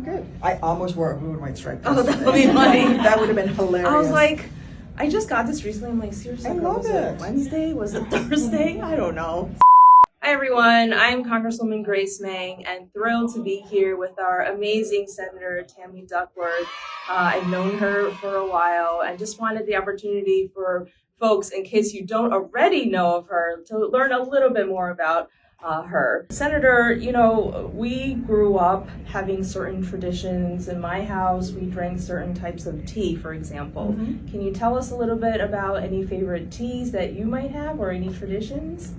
good. I almost wore a blue and white stripe. Oh, that would be funny. That would have been hilarious. I was like, I just got this recently. I'm like, seriously, I love was it. it Wednesday? Was it Thursday? I don't know. Hi everyone, I'm Congresswoman Grace Meng and thrilled to be here with our amazing Senator Tammy Duckworth. I've known her for a while and just wanted the opportunity for folks, in case you don't already know of her, to learn a little bit more about her. Senator, you know, we grew up having certain traditions. In my house, we drank certain types of tea, for example. Mm-hmm. Can you tell us a little bit about any favorite teas that you might have or any traditions?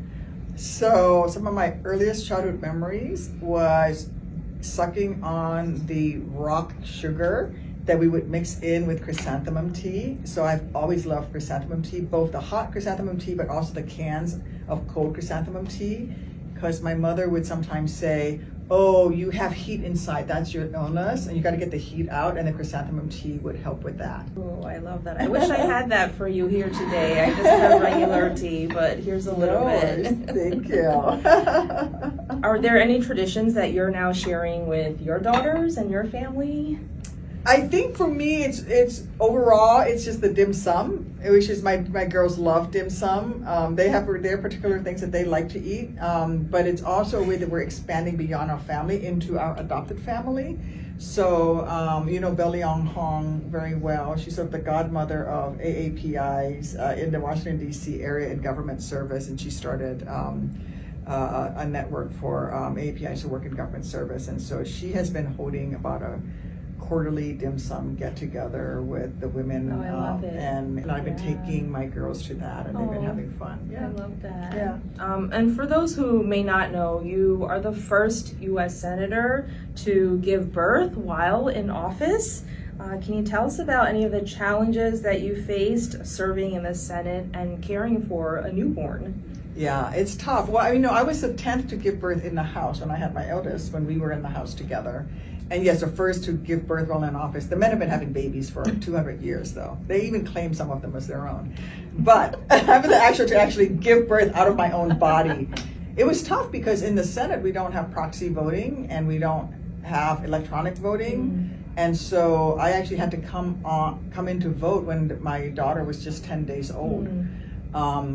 So some of my earliest childhood memories was sucking on the rock sugar that we would mix in with chrysanthemum tea. So I've always loved chrysanthemum tea, both the hot chrysanthemum tea, but also the cans of cold chrysanthemum tea. Because my mother would sometimes say, oh, you have heat inside, that's your illness, and you gotta get the heat out, and the chrysanthemum tea would help with that. Oh, I love that. I wish I had that for you here today. I just have regular tea, but here's a little bit. Thank you. Are there any traditions that you're now sharing with your daughters and your family? I think for me, it's overall, it's just the dim sum, which is my girls love dim sum. They have their particular things that they like to eat, but it's also a way that we're expanding beyond our family into our adopted family. So, you know Belle Hong very well. She's sort of the godmother of AAPIs in the Washington, D.C. area in government service, and she started a network for AAPIs who work in government service. And so she has been holding about a quarterly dim sum get together with the women. Oh, I love it. And I've been taking my girls to that, and they've been having fun. Yeah. I love that. Yeah. And for those who may not know, you are the first U.S. Senator to give birth while in office. Can you tell us about any of the challenges that you faced serving in the Senate and caring for a newborn? Yeah, it's tough. Well, you know, I was the 10th to give birth in the House when I had my eldest, when we were in the House together. And yes, the first to give birth while in office. The men have been having babies for 200 years, though. They even claim some of them as their own. But having the actually give birth out of my own body, it was tough because in the Senate we don't have proxy voting and we don't have electronic voting. Mm-hmm. And so I actually had to come in to vote when my daughter was just 10 days old. Mm-hmm.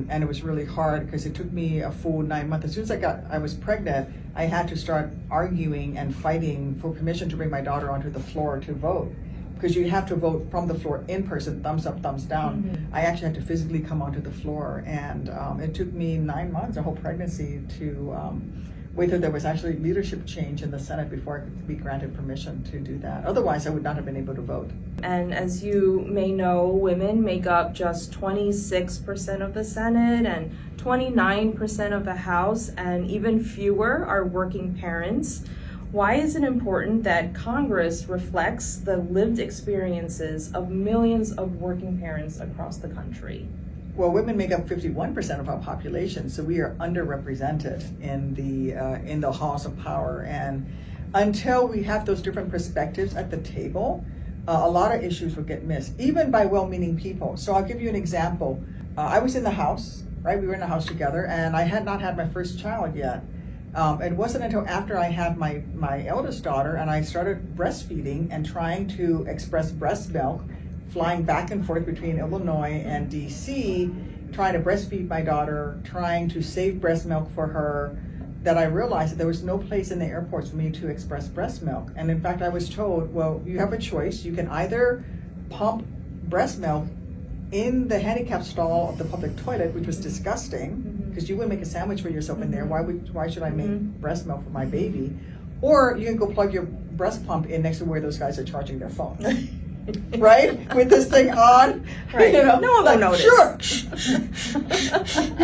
And it was really hard because it took me a full 9 months. As soon as I was pregnant, I had to start arguing and fighting for permission to bring my daughter onto the floor to vote. Because you have to vote from the floor in person, thumbs up, thumbs down. Mm-hmm. I actually had to physically come onto the floor. And it took me 9 months, a whole pregnancy, to wait till there was actually leadership change in the Senate before I could be granted permission to do that. Otherwise, I would not have been able to vote. And as you may know, women make up just 26% of the Senate and 29% of the House, and even fewer are working parents. Why is it important that Congress reflects the lived experiences of millions of working parents across the country? Well, women make up 51% of our population, so we are underrepresented in the halls of power. And until we have those different perspectives at the table, a lot of issues will get missed, even by well-meaning people. So I'll give you an example. I was in the House, right? We were in the House together, and I had not had my first child yet. It wasn't until after I had my eldest daughter and I started breastfeeding and trying to express breast milk, flying back and forth between Illinois and DC, trying to breastfeed my daughter, trying to save breast milk for her, that I realized that there was no place in the airports for me to express breast milk. And in fact, I was told, well, you have a choice. You can either pump breast milk in the handicap stall of the public toilet, which was disgusting, because you wouldn't make a sandwich for yourself in there. Why should I make breast milk for my baby? Or you can go plug your breast pump in next to where those guys are charging their phones. Right? With this thing on. Right. You know, no one will notice. Sure.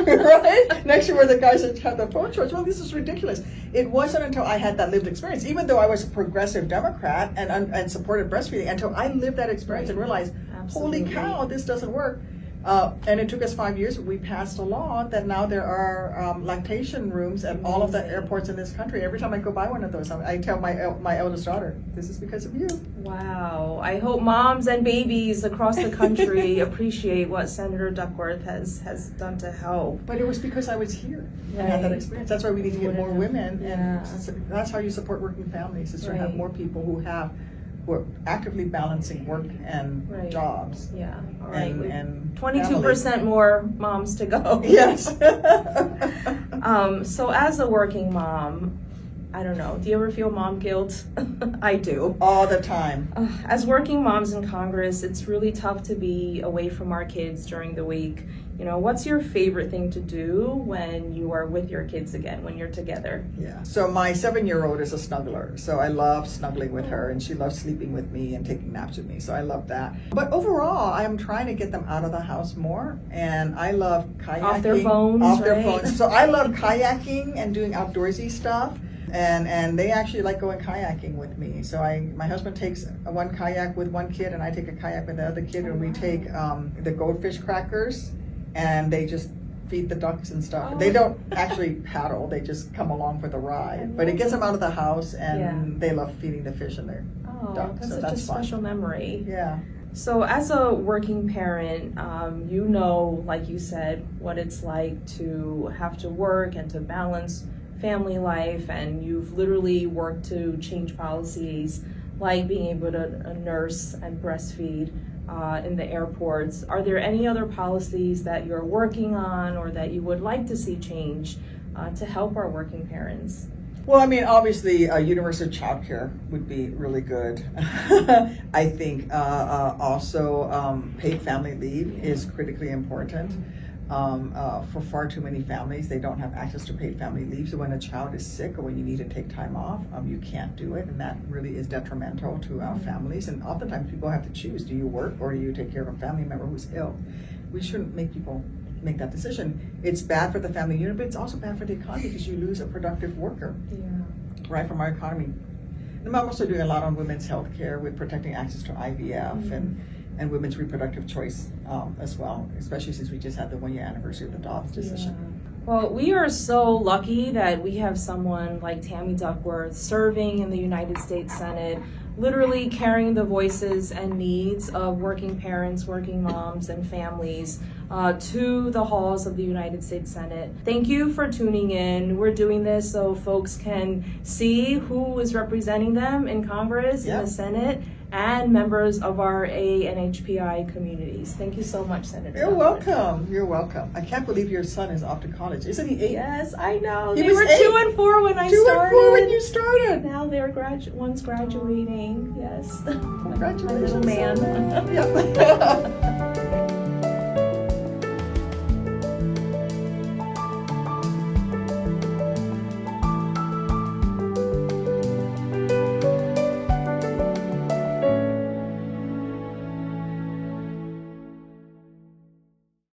Right? Next to where the guys have their phone charged. Well, this is ridiculous. It wasn't until I had that lived experience, even though I was a progressive Democrat and supported breastfeeding, until I lived that experience and realized, holy cow, this doesn't work. And it took us 5 years. We passed a law that now there are lactation rooms at all of the airports in this country. Every time I go by one of those, I tell my eldest daughter, "This is because of you." Wow. I hope moms and babies across the country appreciate what Senator Duckworth has done to help. But it was because I was here and had that experience. That's why we need to get more women, and that's how you support working families, is to have more people who are actively balancing work and jobs. Yeah. All right. And 22% more moms to go. Yes. So as a working mom, I don't know, do you ever feel mom guilt? I do. All the time. As working moms in Congress, it's really tough to be away from our kids during the week. You know, what's your favorite thing to do when you are with your kids again, when you're together? Yeah. So my 7-year-old is a snuggler. So I love snuggling with her, and she loves sleeping with me and taking naps with me. So I love that. But overall, I'm trying to get them out of the house more. And I love kayaking. Off their phones, So I love kayaking and doing outdoorsy stuff. And they actually like going kayaking with me. So my husband takes one kayak with one kid, and I take a kayak with the other kid, and we take the goldfish crackers, and they just feed the ducks and stuff. They don't actually paddle, they just come along for the ride. But it gets them out of the house, and they love feeding the fish and their ducks. That's so such that's a fun. special memory. Yeah. So as a working parent, you know, like you said, what it's like to have to work and to balance family life, and you've literally worked to change policies like being able to nurse and breastfeed in the airports. Are there any other policies that you're working on or that you would like to see change to help our working parents? Well, I mean, obviously, universal childcare would be really good. I think also paid family leave is critically important. For far too many families, they don't have access to paid family leave. So when a child is sick or when you need to take time off, you can't do it, and that really is detrimental to our families. And oftentimes people have to choose: do you work or do you take care of a family member who's ill? We shouldn't make people make that decision. It's bad for the family unit, but it's also bad for the economy because you lose a productive worker, right, from our economy. And I'm also doing a lot on women's health care with protecting access to IVF and women's reproductive choice as well, especially since we just had the 1-year anniversary of the Dobbs decision. Well, we are so lucky that we have someone like Tammy Duckworth serving in the United States Senate, literally carrying the voices and needs of working parents, working moms, and families to the halls of the United States Senate. Thank you for tuning in. We're doing this so folks can see who is representing them in Congress, in the Senate, and members of our A and HPI communities. Thank you so much, Senator. You're welcome. You're welcome. I can't believe your son is off to college. Isn't he 8? Yes, I know. He They was were 8? 2 and 4 when I 2 started. and 4 when you started. Now they're one's graduating. Yes. Congratulations. My little man. Yep.